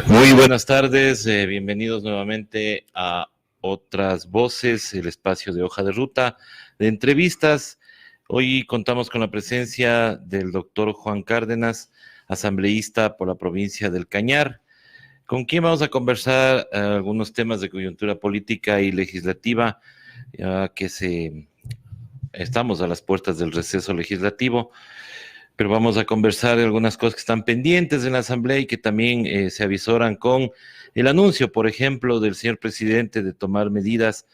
Muy buenas tardes, bienvenidos nuevamente a Otras Voces, el espacio de Hoja de Ruta de entrevistas. Hoy contamos con la presencia del doctor Juan Cárdenas, asambleísta por la provincia del Cañar, con quien vamos a conversar algunos temas de coyuntura política y legislativa, ya que estamos a las puertas del receso legislativo. Pero vamos a conversar de algunas cosas que están pendientes en la Asamblea y que también se avisoran con el anuncio, por ejemplo, del señor presidente de tomar medidas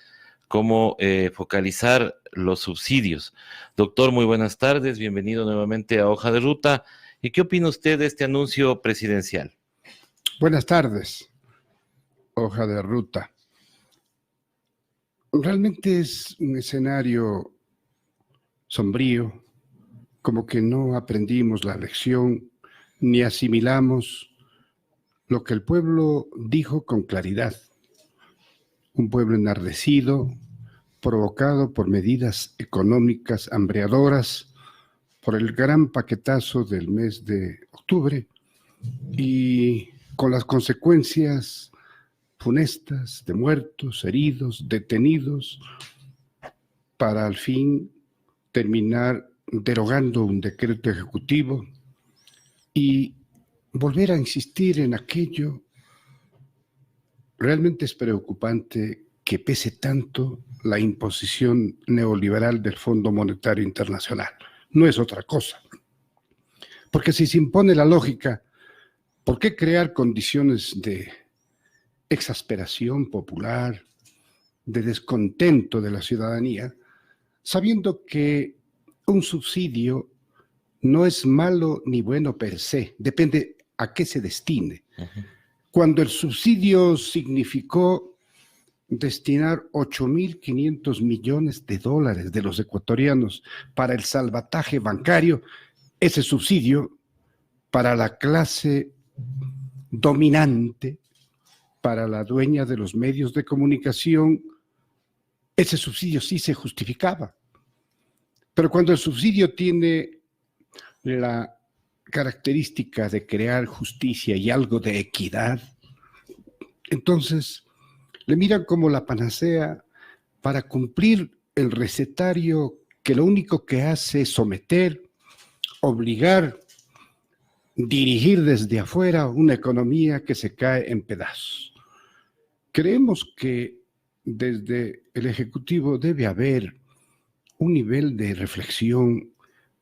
como focalizar los subsidios. Doctor, muy buenas tardes, bienvenido nuevamente a Hoja de Ruta. ¿Y qué opina usted de este anuncio presidencial? Buenas tardes, Hoja de Ruta. Realmente es un escenario sombrío, como que no aprendimos la lección ni asimilamos lo que el pueblo dijo con claridad. Un pueblo enardecido, provocado por medidas económicas hambreadoras, por el gran paquetazo del mes de octubre y con las consecuencias funestas de muertos, heridos, detenidos, para al fin terminar derogando un decreto ejecutivo y volver a insistir en aquello. Realmente es preocupante que pese tanto la imposición neoliberal del Fondo Monetario Internacional. No es otra cosa. Porque si se impone la lógica, ¿por qué crear condiciones de exasperación popular, de descontento de la ciudadanía, sabiendo que un subsidio no es malo ni bueno per se, depende a qué se destine? Cuando el subsidio significó destinar 8.500 millones de dólares de los ecuatorianos para el salvataje bancario, ese subsidio para la clase dominante, para la dueña de los medios de comunicación, ese subsidio sí se justificaba. Pero cuando el subsidio tiene la característica de crear justicia y algo de equidad, entonces le miran como la panacea para cumplir el recetario que lo único que hace es someter, obligar, dirigir desde afuera una economía que se cae en pedazos. Creemos que desde el Ejecutivo debe haber un nivel de reflexión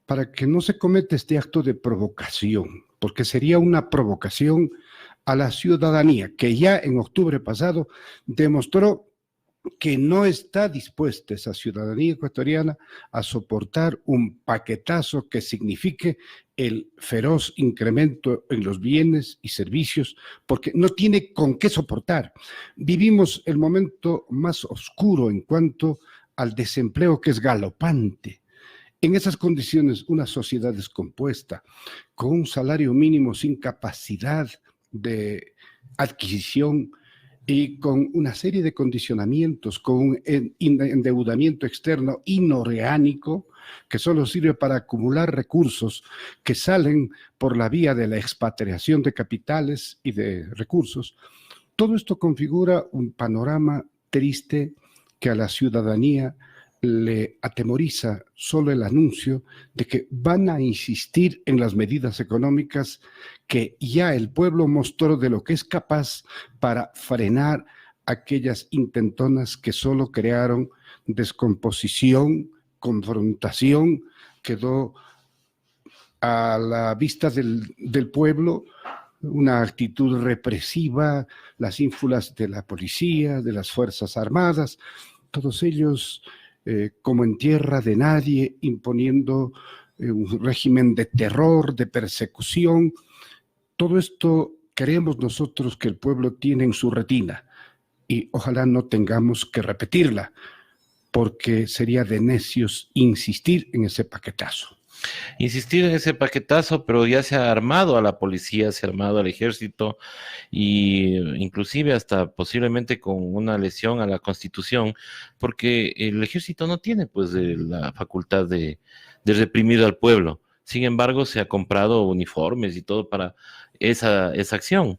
para que no se cometa este acto de provocación, porque sería una provocación a la ciudadanía, que ya en octubre pasado demostró que no está dispuesta esa ciudadanía ecuatoriana a soportar un paquetazo que signifique el feroz incremento en los bienes y servicios, porque no tiene con qué soportar. Vivimos el momento más oscuro en cuanto al desempleo, que es galopante. En esas condiciones, una sociedad descompuesta, con un salario mínimo sin capacidad de adquisición y con una serie de condicionamientos, con un endeudamiento externo inorgánico que solo sirve para acumular recursos que salen por la vía de la expatriación de capitales y de recursos. Todo esto configura un panorama triste que a la ciudadanía le atemoriza solo el anuncio de que van a insistir en las medidas económicas que ya el pueblo mostró de lo que es capaz para frenar aquellas intentonas que solo crearon descomposición, confrontación, quedó a la vista del pueblo una actitud represiva, las ínfulas de la policía, de las Fuerzas Armadas, todos ellos como en tierra de nadie, imponiendo un régimen de terror, de persecución. Todo esto creemos nosotros que el pueblo tiene en su retina y ojalá no tengamos que repetirla, porque sería de necios insistir en ese paquetazo. Insistir en ese paquetazo, pero ya se ha armado a la policía, se ha armado al ejército y inclusive hasta posiblemente con una lesión a la Constitución, porque el ejército no tiene pues la facultad de reprimir al pueblo. Sin embargo, se ha comprado uniformes y todo para esa acción.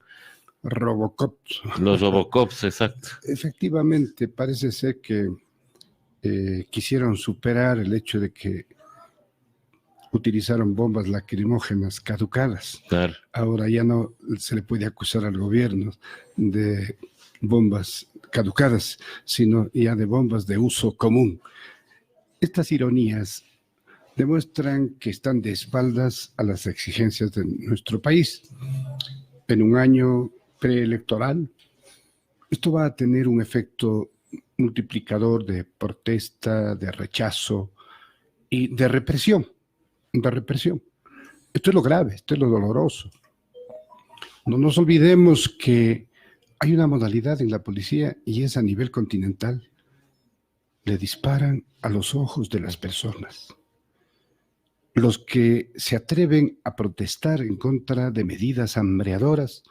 Robocop. Los Robocops, exacto. Efectivamente, parece ser que quisieron superar el hecho de que utilizaron bombas lacrimógenas caducadas. Claro. Ahora ya no se le puede acusar al gobierno de bombas caducadas, sino ya de bombas de uso común. Estas ironías demuestran que están de espaldas a las exigencias de nuestro país. En un año preelectoral, esto va a tener un efecto multiplicador de protesta, de rechazo y de represión. Esto es lo grave, esto es lo doloroso. No nos olvidemos que hay una modalidad en la policía y es a nivel continental. Le disparan a los ojos de las personas. Los que se atreven a protestar en contra de medidas hambreadoras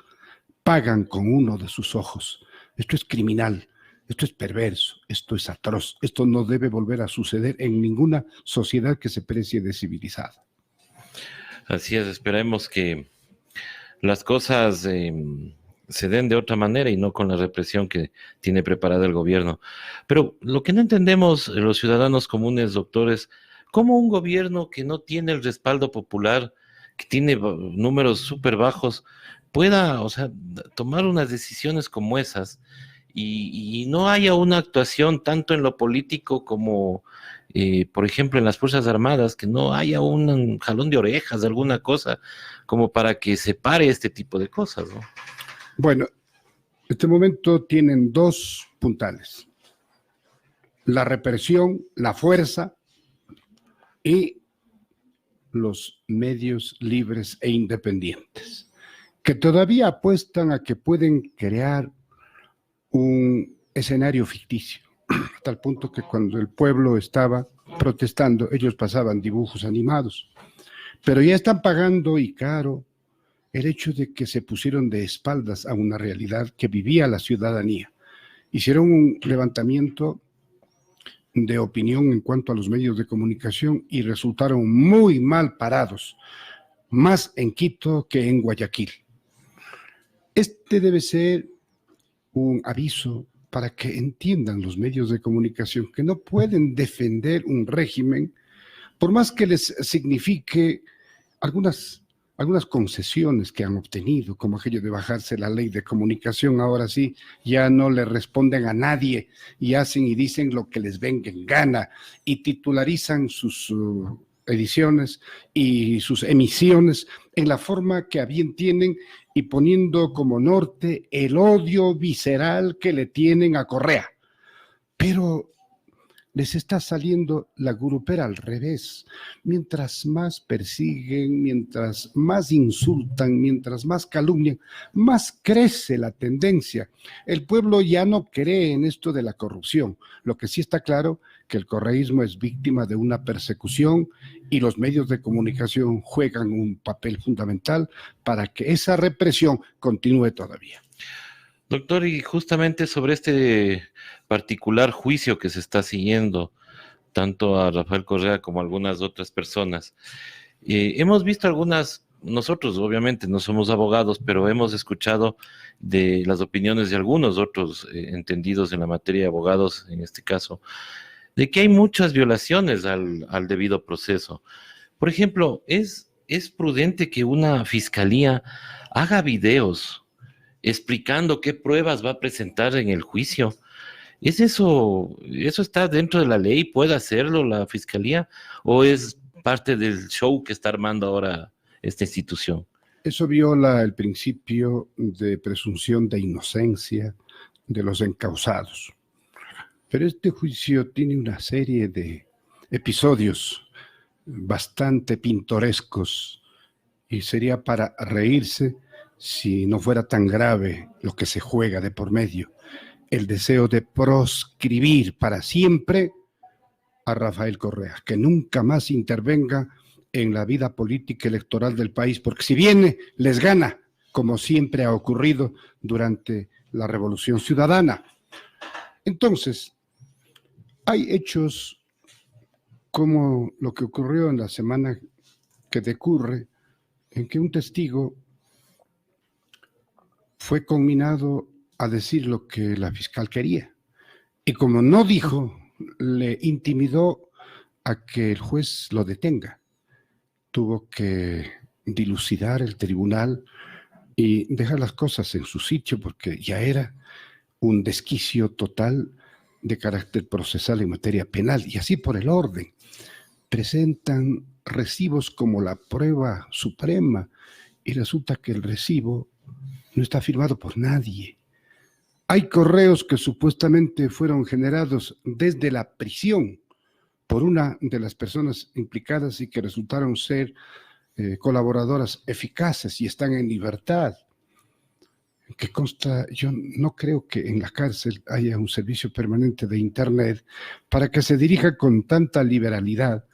pagan con uno de sus ojos. Esto es criminal, esto es perverso, esto es atroz. Esto no debe volver a suceder en ninguna sociedad que se precie de civilizada. Así es, esperemos que las cosas se den de otra manera y no con la represión que tiene preparada el gobierno. Pero lo que no entendemos los ciudadanos comunes, doctores, cómo un gobierno que no tiene el respaldo popular, que tiene números súper bajos, pueda, o sea, tomar unas decisiones como esas y no haya una actuación tanto en lo político como, por ejemplo, en las Fuerzas Armadas, que no haya un jalón de orejas, alguna cosa, como para que se pare este tipo de cosas, ¿no? Bueno, en este momento tienen dos puntales: la represión, la fuerza y los medios libres e independientes, que todavía apuestan a que pueden crear un escenario ficticio, a tal punto que cuando el pueblo estaba protestando, ellos pasaban dibujos animados, pero ya están pagando y caro el hecho de que se pusieron de espaldas a una realidad que vivía la ciudadanía. Hicieron un levantamiento de opinión en cuanto a los medios de comunicación y resultaron muy mal parados, más en Quito que en Guayaquil. Este debe ser un aviso para que entiendan los medios de comunicación que no pueden defender un régimen, por más que les signifique algunas concesiones que han obtenido, como aquello de bajarse la ley de comunicación. Ahora sí, ya no le responden a nadie y hacen y dicen lo que les venga en gana y titularizan sus ediciones y sus emisiones en la forma que a bien tienen y poniendo como norte el odio visceral que le tienen a Correa. Pero les está saliendo la grupera al revés. Mientras más persiguen, mientras más insultan, mientras más calumnian, más crece la tendencia. El pueblo ya no cree en esto de la corrupción. Lo que sí está claro, que el correísmo es víctima de una persecución y los medios de comunicación juegan un papel fundamental para que esa represión continúe todavía. Doctor, y justamente sobre este particular juicio que se está siguiendo, tanto a Rafael Correa como a algunas otras personas, hemos visto nosotros obviamente no somos abogados, pero hemos escuchado de las opiniones de algunos otros entendidos en la materia de abogados, en este caso, de que hay muchas violaciones al debido proceso. Por ejemplo, ¿es prudente que una fiscalía haga videos explicando qué pruebas va a presentar en el juicio? ¿Es eso está dentro de la ley? ¿Puede hacerlo la fiscalía? ¿O es parte del show que está armando ahora esta institución? Eso viola el principio de presunción de inocencia de los encausados. Pero este juicio tiene una serie de episodios bastante pintorescos y sería para reírse si no fuera tan grave lo que se juega de por medio: el deseo de proscribir para siempre a Rafael Correa, que nunca más intervenga en la vida política electoral del país, porque si viene, les gana, como siempre ha ocurrido durante la Revolución Ciudadana. Entonces, hay hechos como lo que ocurrió en la semana que decurre, en que un testigo fue conminado a decir lo que la fiscal quería. Y como no dijo, le intimidó a que el juez lo detenga. Tuvo que dilucidar el tribunal y dejar las cosas en su sitio porque ya era un desquicio total de carácter procesal en materia penal. Y así por el orden. Presentan recibos como la prueba suprema y resulta que el recibo no está firmado por nadie. Hay correos que supuestamente fueron generados desde la prisión por una de las personas implicadas y que resultaron ser colaboradoras eficaces y están en libertad. Que consta, yo no creo que en la cárcel haya un servicio permanente de Internet para que se dirija con tanta liberalidad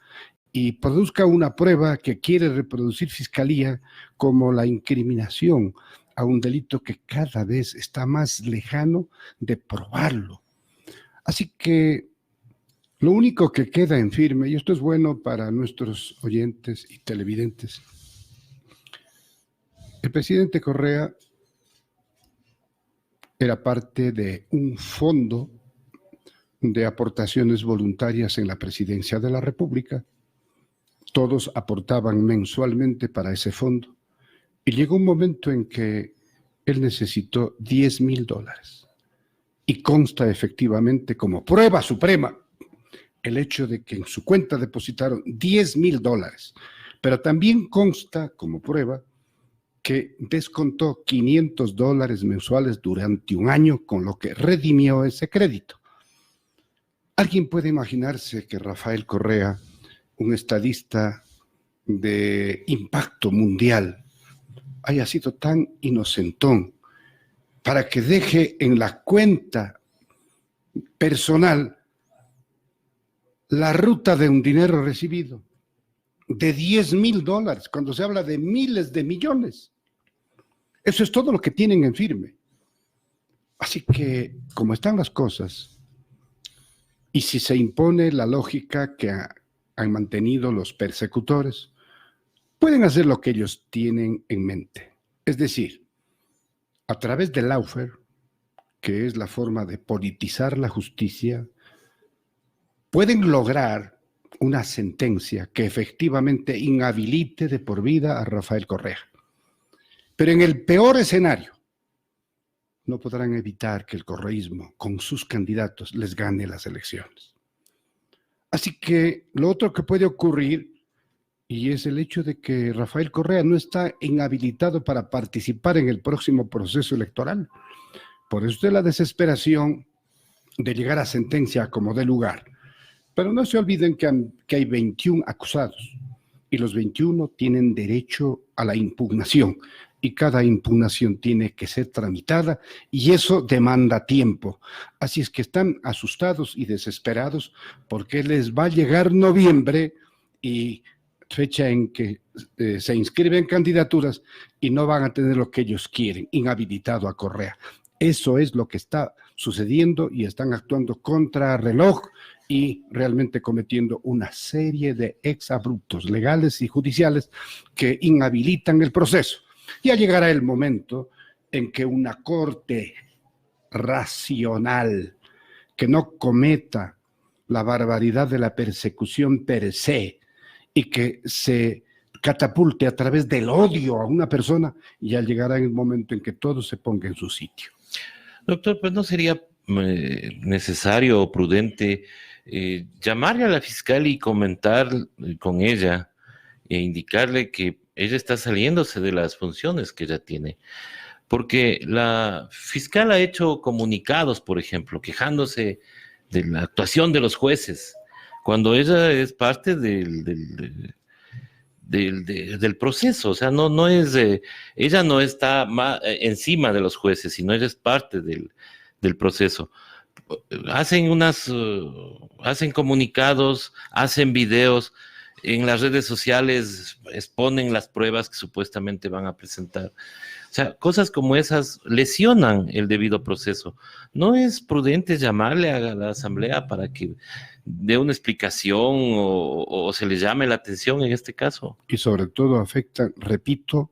y produzca una prueba que quiere reproducir Fiscalía como la incriminación a un delito que cada vez está más lejano de probarlo. Así que lo único que queda en firme, y esto es bueno para nuestros oyentes y televidentes, el presidente Correa era parte de un fondo de aportaciones voluntarias en la presidencia de la República. Todos aportaban mensualmente para ese fondo. Y llegó un momento en que él necesitó $10,000. Y consta efectivamente como prueba suprema el hecho de que en su cuenta depositaron $10,000. Pero también consta como prueba que descontó $500 mensuales durante un año, con lo que redimió ese crédito. ¿Alguien puede imaginarse que Rafael Correa, un estadista de impacto mundial, haya sido tan inocentón para que deje en la cuenta personal la ruta de un dinero recibido de $10,000, cuando se habla de miles de millones? Eso es todo lo que tienen en firme. Así que, como están las cosas, y si se impone la lógica que han mantenido los persecutores, pueden hacer lo que ellos tienen en mente. Es decir, a través del lawfare, que es la forma de politizar la justicia, pueden lograr una sentencia que efectivamente inhabilite de por vida a Rafael Correa. Pero en el peor escenario, no podrán evitar que el correísmo, con sus candidatos, les gane las elecciones. Así que lo otro que puede ocurrir, y es el hecho de que Rafael Correa no está inhabilitado para participar en el próximo proceso electoral. Por eso es la desesperación de llegar a sentencia como dé lugar. Pero no se olviden que hay 21 acusados y los 21 tienen derecho a la impugnación y cada impugnación tiene que ser tramitada y eso demanda tiempo. Así es que están asustados y desesperados porque les va a llegar noviembre y fecha en que se inscriben candidaturas y no van a tener lo que ellos quieren, inhabilitado a Correa. Eso es lo que está sucediendo y están actuando contra reloj y realmente cometiendo una serie de exabruptos legales y judiciales que inhabilitan el proceso. Ya llegará el momento en que una corte racional que no cometa la barbaridad de la persecución per se y que se catapulte a través del odio a una persona, ya llegará el momento en que todo se ponga en su sitio. Doctor, pues no sería necesario o prudente llamarle a la fiscal y comentar con ella e indicarle que ella está saliéndose de las funciones que ella tiene. Porque la fiscal ha hecho comunicados, por ejemplo, quejándose de la actuación de los jueces, cuando ella es parte del proceso. O sea, no es, ella no está encima de los jueces, sino ella es parte del proceso. Hacen comunicados, hacen videos, en las redes sociales exponen las pruebas que supuestamente van a presentar. O sea, cosas como esas lesionan el debido proceso. ¿No es prudente llamarle a la asamblea para que dé una explicación o se le llame la atención en este caso? Y sobre todo afecta, repito,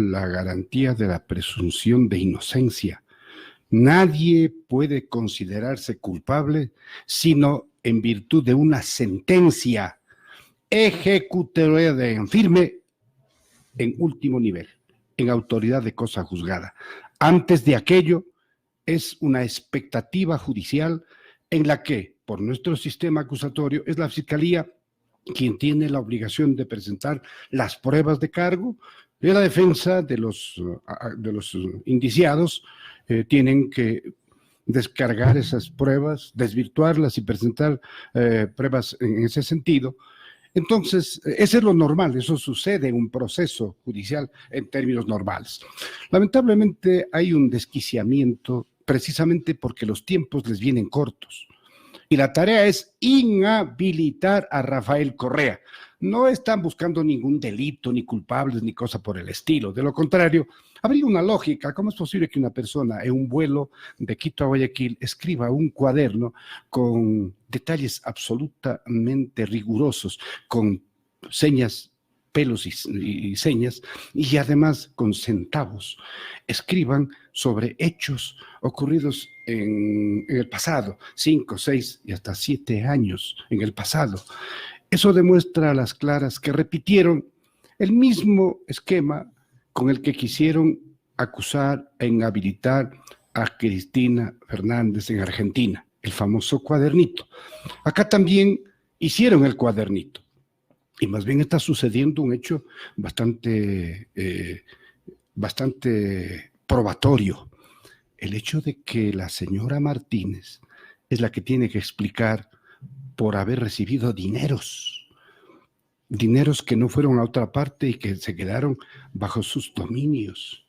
la garantía de la presunción de inocencia. Nadie puede considerarse culpable sino en virtud de una sentencia ejecutoria en firme en último nivel, en autoridad de cosa juzgada. Antes de aquello es una expectativa judicial en la que, por nuestro sistema acusatorio, es la Fiscalía quien tiene la obligación de presentar las pruebas de cargo, y la defensa de los indiciados tienen que descargar esas pruebas, desvirtuarlas y presentar pruebas en ese sentido. Entonces, eso es lo normal, eso sucede en un proceso judicial en términos normales. Lamentablemente hay un desquiciamiento precisamente porque los tiempos les vienen cortos. Y la tarea es inhabilitar a Rafael Correa. No están buscando ningún delito, ni culpables, ni cosa por el estilo. De lo contrario, habría una lógica. ¿Cómo es posible que una persona en un vuelo de Quito a Guayaquil escriba un cuaderno con detalles absolutamente rigurosos, con señas, pelos y señas, y además con centavos, escriban sobre hechos ocurridos en el pasado, 5, 6 y hasta 7 años en el pasado? Eso demuestra a las claras que repitieron el mismo esquema con el que quisieron acusar e inhabilitar a Cristina Fernández en Argentina, el famoso cuadernito. Acá también hicieron el cuadernito. Y más bien está sucediendo un hecho bastante probatorio. El hecho de que la señora Martínez es la que tiene que explicar por haber recibido dineros que no fueron a otra parte y que se quedaron bajo sus dominios.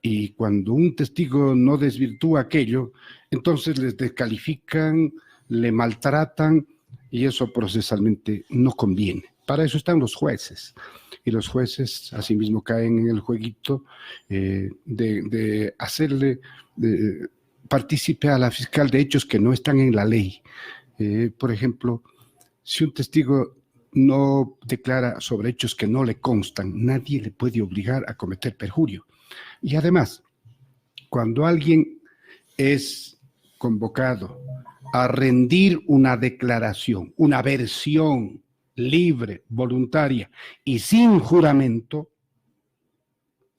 Y cuando un testigo no desvirtúa aquello, entonces les descalifican, le maltratan y eso procesalmente no conviene. Para eso están los jueces. Y los jueces asimismo caen en el jueguito de hacerle partícipe a la fiscal de hechos que no están en la ley. Por ejemplo, si un testigo no declara sobre hechos que no le constan, nadie le puede obligar a cometer perjurio. Y además, cuando alguien es convocado a rendir una declaración, una versión libre, voluntaria y sin juramento,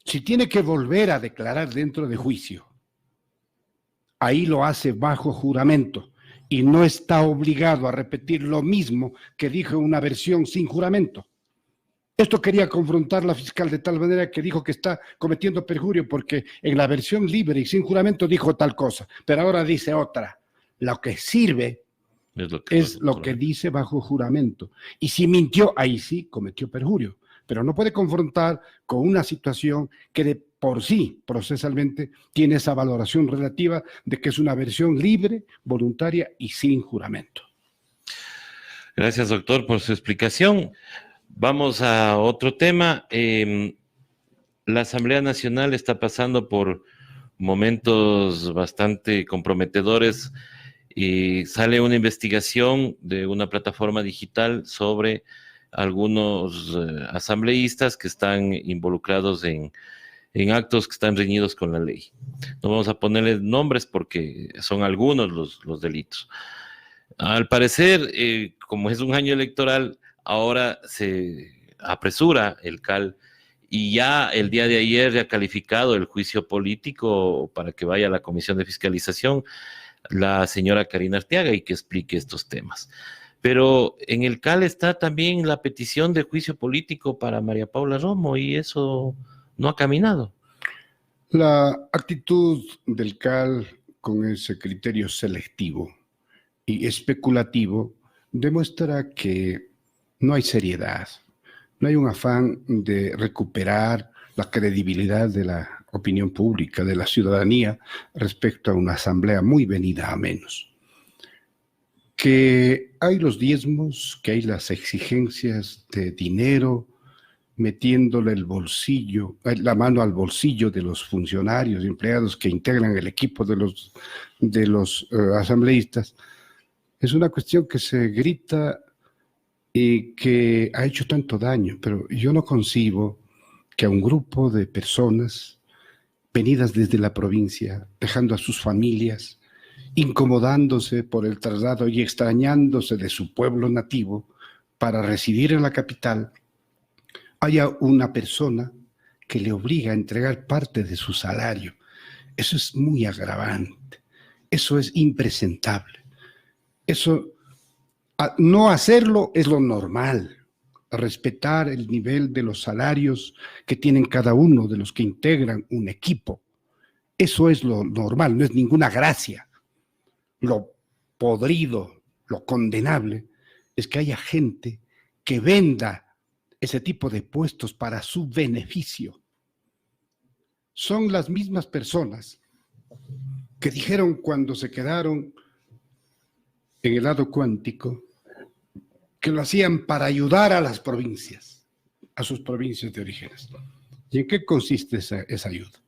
si tiene que volver a declarar dentro de juicio, ahí lo hace bajo juramento y no está obligado a repetir lo mismo que dijo en una versión sin juramento. Esto quería confrontar la fiscal de tal manera que dijo que está cometiendo perjurio porque en la versión libre y sin juramento dijo tal cosa, pero ahora dice otra. Lo que sirve es lo que dice bajo juramento. Y si mintió, ahí sí cometió perjurio. Pero no puede confrontar con una situación que de por sí, procesalmente, tiene esa valoración relativa de que es una versión libre, voluntaria y sin juramento. Gracias, doctor, por su explicación. Vamos a otro tema. La Asamblea Nacional está pasando por momentos bastante comprometedores y sale una investigación de una plataforma digital sobre algunos asambleístas que están involucrados en actos que están reñidos con la ley. No vamos a ponerles nombres porque son algunos los delitos. Al parecer, como es un año electoral, ahora se apresura el CAL y ya el día de ayer ya ha calificado el juicio político para que vaya a la Comisión de Fiscalización la señora Karina Arteaga y que explique estos temas. Pero en el CAL está también la petición de juicio político para María Paula Romo y eso no ha caminado. La actitud del CAL con ese criterio selectivo y especulativo demuestra que no hay seriedad, no hay un afán de recuperar la credibilidad de la opinión pública, de la ciudadanía respecto a una asamblea muy venida a menos. Que hay los diezmos, que hay las exigencias de dinero, metiéndole la mano al bolsillo de los funcionarios y empleados que integran el equipo de los asambleístas, es una cuestión que se grita y que ha hecho tanto daño, pero yo no concibo que a un grupo de personas venidas desde la provincia, dejando a sus familias, incomodándose por el traslado y extrañándose de su pueblo nativo para residir en la capital, haya una persona que le obliga a entregar parte de su salario. Eso es muy agravante, eso es impresentable. Eso, no hacerlo es lo normal, respetar el nivel de los salarios que tienen cada uno de los que integran un equipo. Eso es lo normal, no es ninguna gracia. Lo podrido, lo condenable, es que haya gente que venda ese tipo de puestos para su beneficio. Son las mismas personas que dijeron cuando se quedaron en el lado cuántico que lo hacían para ayudar a las provincias, a sus provincias de orígenes. ¿Y en qué consiste esa ayuda?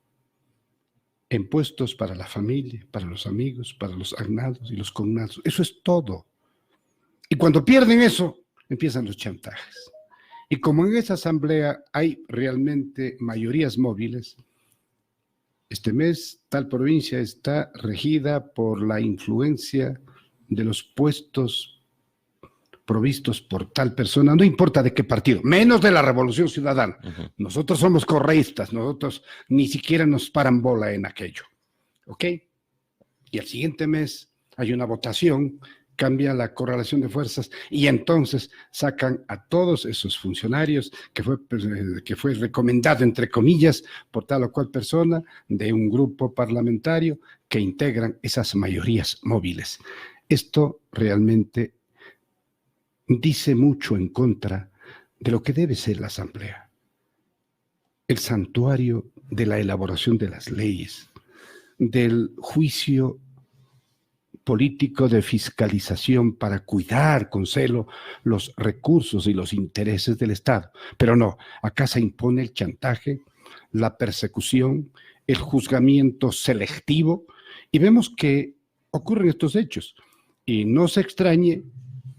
En puestos para la familia, para los amigos, para los agnados y los cognados. Eso es todo. Y cuando pierden eso, empiezan los chantajes. Y como en esa asamblea hay realmente mayorías móviles, este mes tal provincia está regida por la influencia de los puestos provistos por tal persona, no importa de qué partido, menos de la Revolución Ciudadana. Nosotros somos correístas, nosotros ni siquiera nos paran bola en aquello, ¿ok? Y el siguiente mes hay una votación, cambia la correlación de fuerzas y entonces sacan a todos esos funcionarios que fue recomendado, entre comillas, por tal o cual persona de un grupo parlamentario que integran esas mayorías móviles. Esto realmente dice mucho en contra de lo que debe ser la Asamblea, el santuario de la elaboración de las leyes, del juicio político de fiscalización para cuidar con celo los recursos y los intereses del Estado. Pero no, acá se impone el chantaje, la persecución, el juzgamiento selectivo, y vemos que ocurren estos hechos. Y no se extrañe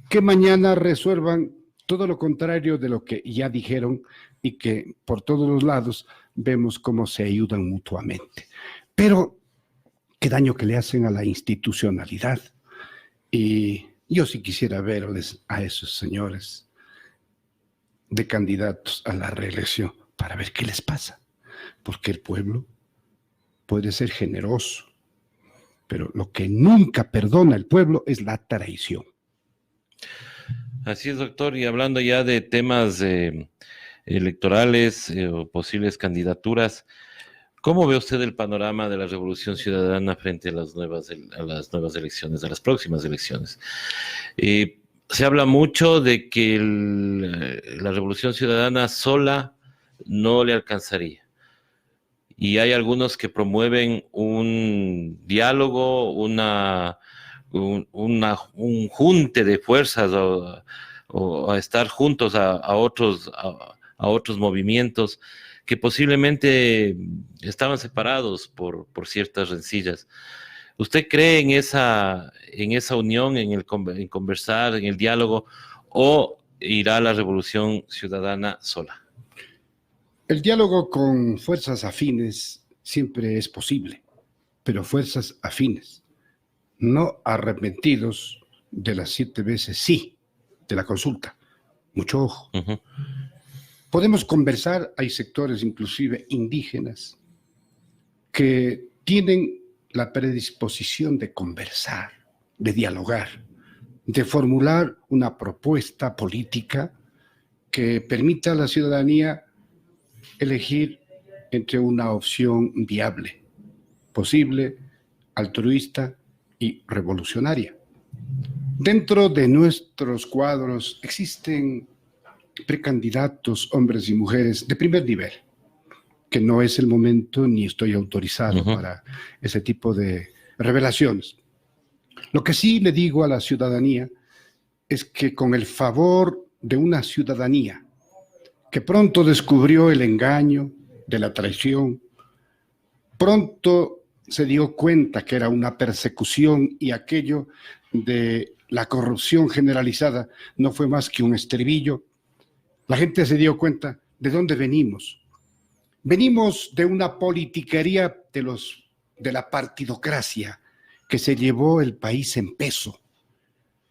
que mañana resuelvan todo lo contrario de lo que ya dijeron y que por todos los lados vemos cómo se ayudan mutuamente. Pero qué daño que le hacen a la institucionalidad. Y yo sí quisiera verles a esos señores de candidatos a la reelección para ver qué les pasa. Porque el pueblo puede ser generoso, pero lo que nunca perdona el pueblo es la traición. Así es, doctor. Y hablando ya de temas electorales o posibles candidaturas, ¿cómo ve usted el panorama de la Revolución Ciudadana frente a las nuevas elecciones, a las próximas elecciones? Se habla mucho de que la Revolución Ciudadana sola no le alcanzaría. Y hay algunos que promueven un diálogo, un junte de fuerzas o a estar juntos a otros movimientos que posiblemente estaban separados por ciertas rencillas. ¿Usted cree en esa unión, en conversar, en el diálogo, o irá la Revolución Ciudadana sola? El diálogo con fuerzas afines siempre es posible, pero fuerzas afines, no arrepentidos de las 7 veces sí de la consulta. Mucho ojo. Podemos conversar, hay sectores inclusive indígenas que tienen la predisposición de conversar, de dialogar, de formular una propuesta política que permita a la ciudadanía elegir entre una opción viable, posible, altruista y revolucionaria. Dentro de nuestros cuadros existen precandidatos, hombres y mujeres de primer nivel, que no es el momento ni estoy autorizado para ese tipo de revelaciones. Lo que sí le digo a la ciudadanía es que con el favor de una ciudadanía que pronto descubrió el engaño de la traición, pronto se dio cuenta que era una persecución y aquello de la corrupción generalizada no fue más que un estribillo. La gente se dio cuenta de dónde venimos, Venimos de una politiquería de la partidocracia que se llevó el país en peso.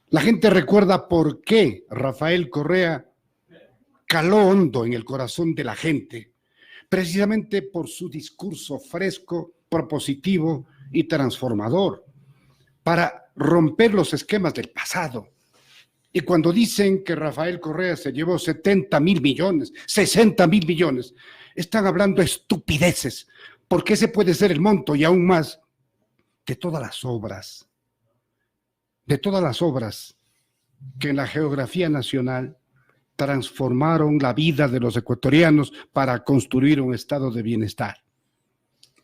La gente recuerda por qué Rafael Correa caló hondo en el corazón de la gente, precisamente por su discurso fresco, propositivo y transformador, para romper los esquemas del pasado. Y cuando dicen que Rafael Correa se llevó 70.000 millones, 60.000 millones, están hablando estupideces, porque ese puede ser el monto y aún más de todas las obras que en la geografía nacional transformaron la vida de los ecuatorianos para construir un estado de bienestar.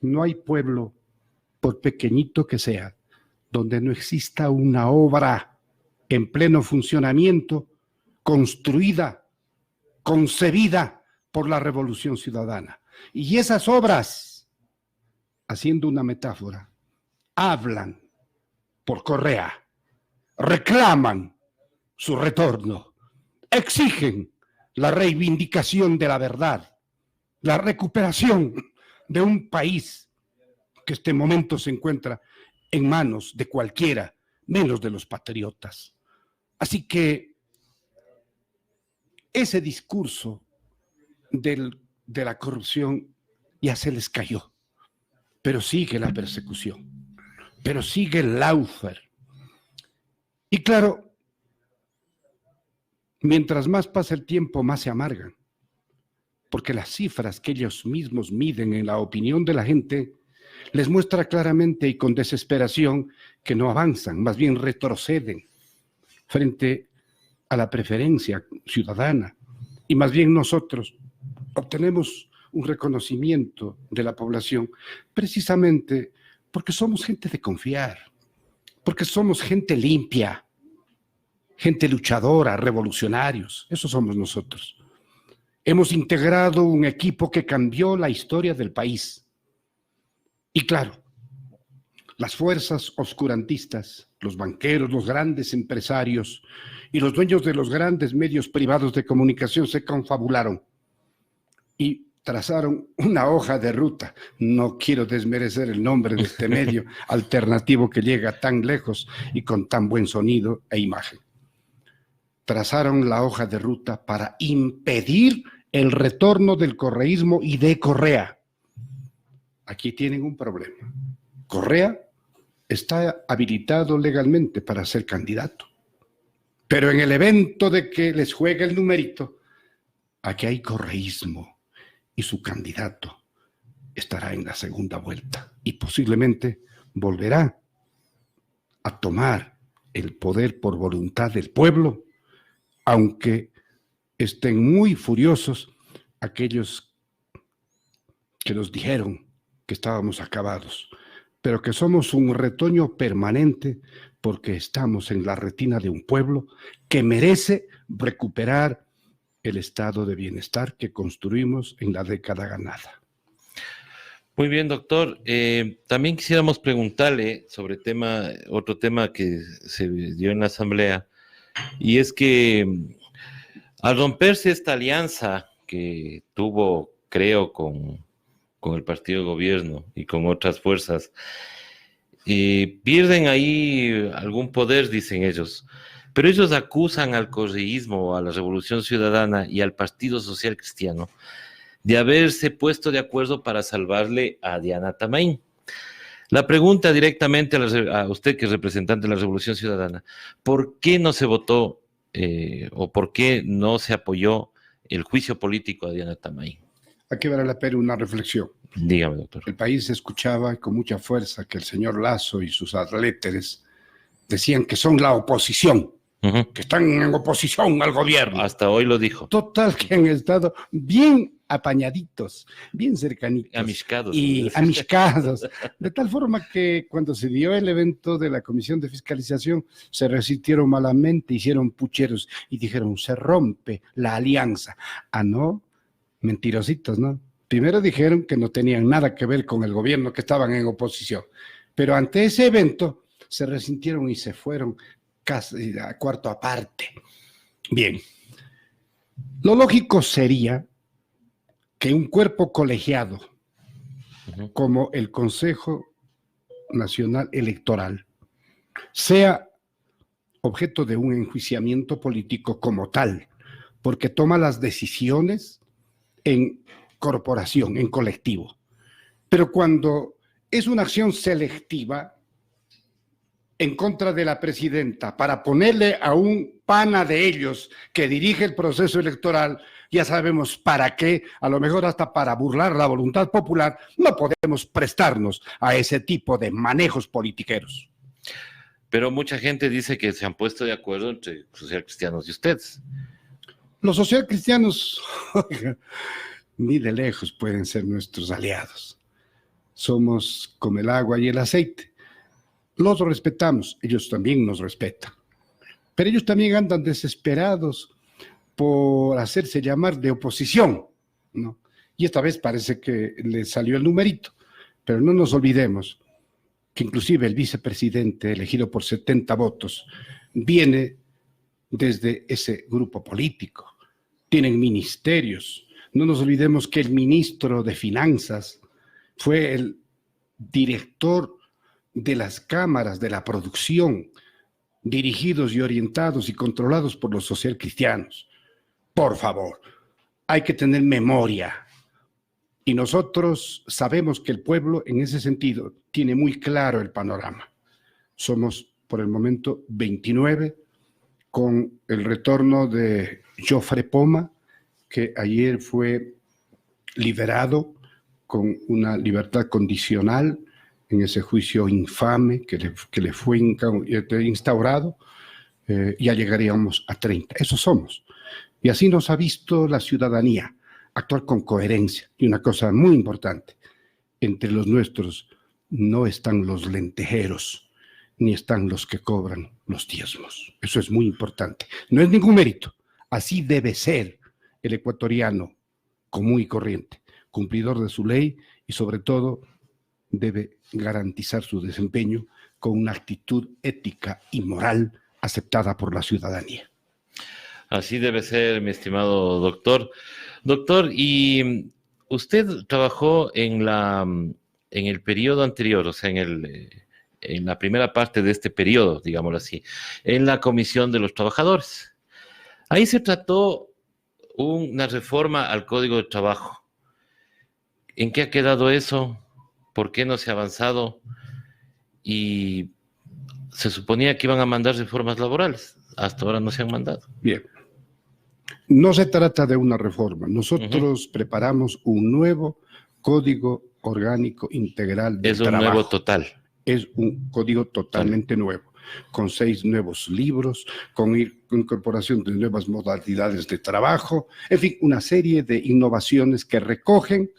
No hay pueblo, por pequeñito que sea, donde no exista una obra en pleno funcionamiento, construida, concebida por la Revolución Ciudadana. Y esas obras, haciendo una metáfora, hablan por Correa, reclaman su retorno, exigen la reivindicación de la verdad, la recuperación de un país que este momento se encuentra en manos de cualquiera, menos de los patriotas. Así que ese discurso de la corrupción ya se les cayó, pero sigue la persecución, pero sigue el lawfare. Y claro, mientras más pasa el tiempo, más se amargan, porque las cifras que ellos mismos miden en la opinión de la gente les muestra claramente y con desesperación que no avanzan, más bien retroceden frente a la preferencia ciudadana. Y más bien nosotros obtenemos un reconocimiento de la población precisamente porque somos gente de confiar, porque somos gente limpia, gente luchadora, revolucionarios. Eso somos nosotros. Hemos integrado un equipo que cambió la historia del país. Y claro, las fuerzas oscurantistas, los banqueros, los grandes empresarios y los dueños de los grandes medios privados de comunicación se confabularon y trazaron una hoja de ruta. No quiero desmerecer el nombre de este medio alternativo que llega tan lejos y con tan buen sonido e imagen. Trazaron la hoja de ruta para impedir el retorno del correísmo y de Correa. Aquí tienen un problema. Correa está habilitado legalmente para ser candidato. Pero en el evento de que les juegue el numerito, aquí hay correísmo y su candidato estará en la segunda vuelta y posiblemente volverá a tomar el poder por voluntad del pueblo, aunque estén muy furiosos aquellos que nos dijeron que estábamos acabados, pero que somos un retoño permanente porque estamos en la retina de un pueblo que merece recuperar el estado de bienestar que construimos en la década ganada. Muy bien, doctor. También quisiéramos preguntarle sobre otro tema que se dio en la Asamblea, y es que al romperse esta alianza que tuvo, creo, con el partido de gobierno y con otras fuerzas, pierden ahí algún poder, dicen ellos, pero ellos acusan al correísmo, a la Revolución Ciudadana y al Partido Social Cristiano de haberse puesto de acuerdo para salvarle a Diana Tamain. La pregunta directamente a usted, que es representante de la Revolución Ciudadana: ¿por qué no se votó o por qué no se apoyó el juicio político a Diana Tamain? Aquí vale la pena una reflexión. Dígame, doctor. El país escuchaba con mucha fuerza que el señor Lasso y sus atletas decían que son la oposición, que están en oposición al gobierno. Hasta hoy lo dijo. Total, que han estado bien apañaditos, bien cercanitos. Amiscados. Y amiscados. De tal forma que cuando se dio el evento de la Comisión de Fiscalización, se resistieron malamente, hicieron pucheros y dijeron: se rompe la alianza. Ah, no, mentirositos, ¿no? Primero dijeron que no tenían nada que ver con el gobierno, que estaban en oposición. Pero ante ese evento se resintieron y se fueron casi a cuarto aparte. Bien, lo lógico sería que un cuerpo colegiado Ujú. como el Consejo Nacional Electoral sea objeto de un enjuiciamiento político como tal, porque toma las decisiones en corporación, en colectivo. Pero cuando es una acción selectiva en contra de la presidenta para ponerle a un pana de ellos que dirige el proceso electoral, ya sabemos para qué, a lo mejor hasta para burlar la voluntad popular, no podemos prestarnos a ese tipo de manejos politiqueros. Pero mucha gente dice que se han puesto de acuerdo entre socialcristianos y ustedes. Los socialcristianos, oiga, ni de lejos pueden ser nuestros aliados. Somos como el agua y el aceite. Los respetamos, ellos también nos respetan. Pero ellos también andan desesperados por hacerse llamar de oposición, ¿no? Y esta vez parece que les salió el numerito. Pero no nos olvidemos que inclusive el vicepresidente elegido por 70 votos viene desde ese grupo político. Tienen ministerios. No nos olvidemos que el ministro de Finanzas fue el director de las cámaras de la producción, dirigidos y orientados y controlados por los socialcristianos. Por favor, hay que tener memoria. Y nosotros sabemos que el pueblo, en ese sentido, tiene muy claro el panorama. Somos, por el momento, 29, con el retorno de Jofre Poma, que ayer fue liberado con una libertad condicional en ese juicio infame que le fue instaurado. Ya llegaríamos a 30. Eso somos. Y así nos ha visto la ciudadanía, actuar con coherencia. Y una cosa muy importante, entre los nuestros no están los lentejeros, ni están los que cobran los diezmos. Eso es muy importante. No es ningún mérito. Así debe ser el ecuatoriano común y corriente, cumplidor de su ley y sobre todo debe garantizar su desempeño con una actitud ética y moral aceptada por la ciudadanía. Así debe ser, mi estimado doctor. Doctor, y usted trabajó en el periodo anterior, o sea, en la primera parte de este periodo, digámoslo así, en la Comisión de los Trabajadores. Ahí se trató una reforma al Código de Trabajo. ¿En qué ha quedado eso? ¿Por qué no se ha avanzado? Y se suponía que iban a mandar reformas laborales. Hasta ahora no se han mandado. Bien. No se trata de una reforma. Nosotros preparamos un nuevo Código Orgánico Integral del Trabajo. Es un nuevo total. Es un código totalmente nuevo, con 6 nuevos libros, con incorporación de nuevas modalidades de trabajo, en fin, una serie de innovaciones que recogen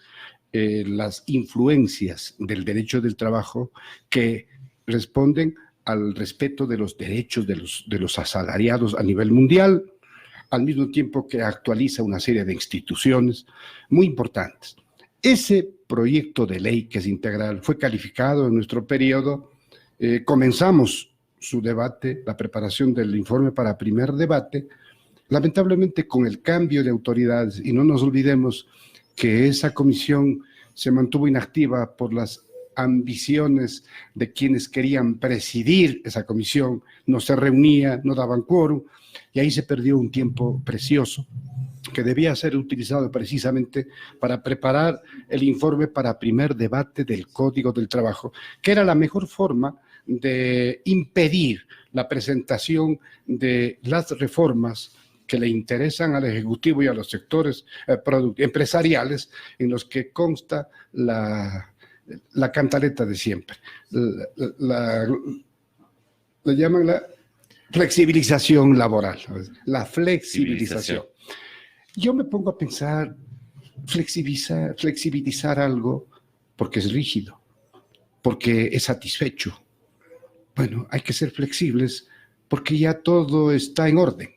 las influencias del derecho del trabajo que responden al respeto de los derechos de los asalariados a nivel mundial, al mismo tiempo que actualiza una serie de instituciones muy importantes. Ese proyecto de ley que es integral fue calificado en nuestro periodo. Comenzamos su debate, la preparación del informe para primer debate, lamentablemente con el cambio de autoridades, y no nos olvidemos que esa comisión se mantuvo inactiva por las ambiciones de quienes querían presidir esa comisión, no se reunía, no daban quórum, y ahí se perdió un tiempo precioso que debía ser utilizado precisamente para preparar el informe para primer debate del Código del Trabajo, que era la mejor forma de impedir la presentación de las reformas que le interesan al Ejecutivo y a los sectores empresariales en los que consta la cantaleta de siempre. Le llaman la flexibilización laboral, la flexibilización. Yo me pongo a pensar, flexibilizar algo porque es rígido, porque es satisfecho. Bueno, hay que ser flexibles porque ya todo está en orden.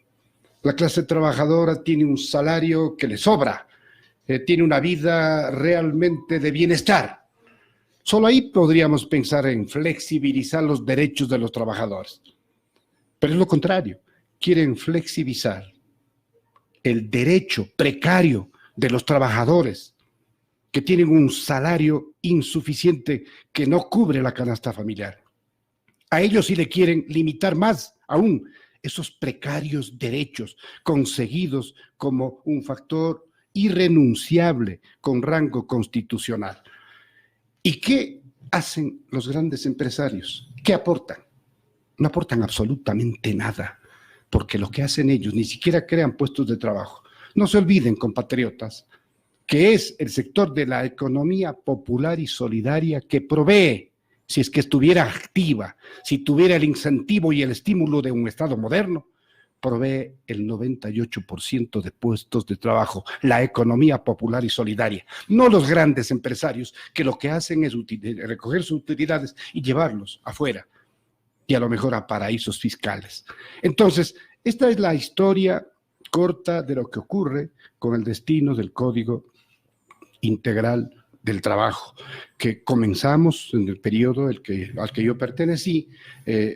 La clase trabajadora tiene un salario que le sobra, tiene una vida realmente de bienestar. Solo ahí podríamos pensar en flexibilizar los derechos de los trabajadores. Pero es lo contrario, quieren flexibilizar el derecho precario de los trabajadores que tienen un salario insuficiente que no cubre la canasta familiar. A ellos sí le quieren limitar más aún esos precarios derechos conseguidos como un factor irrenunciable con rango constitucional. ¿Y qué hacen los grandes empresarios? ¿Qué aportan? No aportan absolutamente nada, porque lo que hacen ellos ni siquiera crean puestos de trabajo. No se olviden, compatriotas, que es el sector de la economía popular y solidaria que provee, si es que estuviera activa, si tuviera el incentivo y el estímulo de un Estado moderno, provee el 98% de puestos de trabajo, la economía popular y solidaria, no los grandes empresarios que lo que hacen es recoger sus utilidades y llevarlos afuera y a lo mejor a paraísos fiscales. Entonces, esta es la historia corta de lo que ocurre con el destino del Código Integral del Trabajo, que comenzamos en el periodo al que yo pertenecí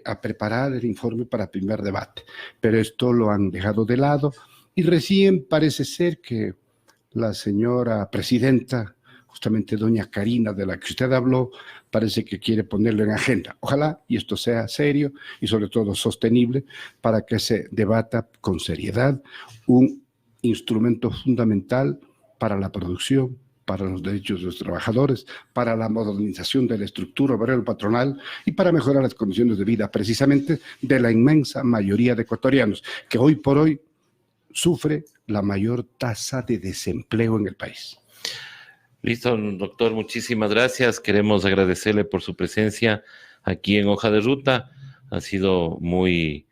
a preparar el informe para primer debate, pero esto lo han dejado de lado y recién parece ser que la señora presidenta, justamente doña Karina, de la que usted habló, parece que quiere ponerlo en agenda. Ojalá y esto sea serio y sobre todo sostenible para que se debata con seriedad un instrumento fundamental para la producción, para los derechos de los trabajadores, para la modernización de la estructura obrera patronal y para mejorar las condiciones de vida precisamente de la inmensa mayoría de ecuatorianos que hoy por hoy sufre la mayor tasa de desempleo en el país. Listo, doctor, muchísimas gracias. Queremos agradecerle por su presencia aquí en Hoja de Ruta. Ha sido muy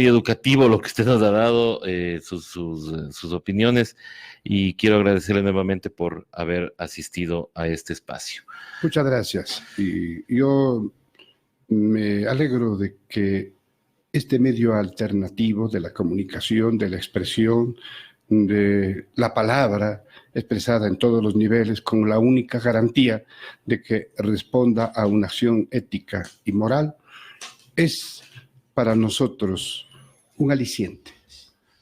educativo lo que usted nos ha dado, sus opiniones, y quiero agradecerle nuevamente por haber asistido a este espacio. Muchas gracias. Y yo me alegro de que este medio alternativo de la comunicación, de la expresión, de la palabra expresada en todos los niveles con la única garantía de que responda a una acción ética y moral, es para nosotros un aliciente.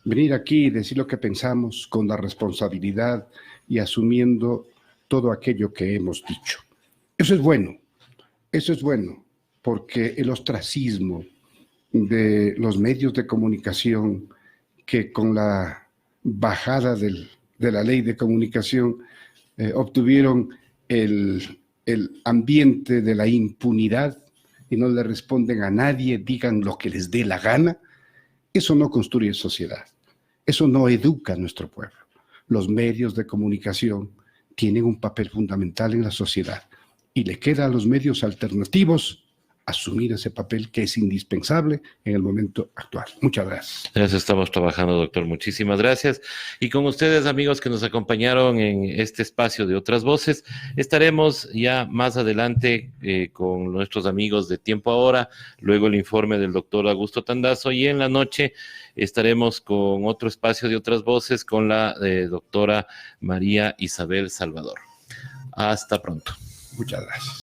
Venir aquí y decir lo que pensamos con la responsabilidad y asumiendo todo aquello que hemos dicho. Eso es bueno, porque el ostracismo de los medios de comunicación que con la bajada de la ley de comunicación obtuvieron el ambiente de la impunidad y no le responden a nadie, digan lo que les dé la gana, eso no construye sociedad, eso no educa a nuestro pueblo. Los medios de comunicación tienen un papel fundamental en la sociedad y le queda a los medios alternativos asumir ese papel que es indispensable en el momento actual. Muchas gracias. En eso estamos trabajando, doctor. Muchísimas gracias. Y con ustedes, amigos que nos acompañaron en este espacio de Otras Voces, estaremos ya más adelante con nuestros amigos de Tiempo Ahora, luego el informe del doctor Augusto Tandazo, y en la noche estaremos con otro espacio de Otras Voces con la doctora María Isabel Salvador. Hasta pronto. Muchas gracias.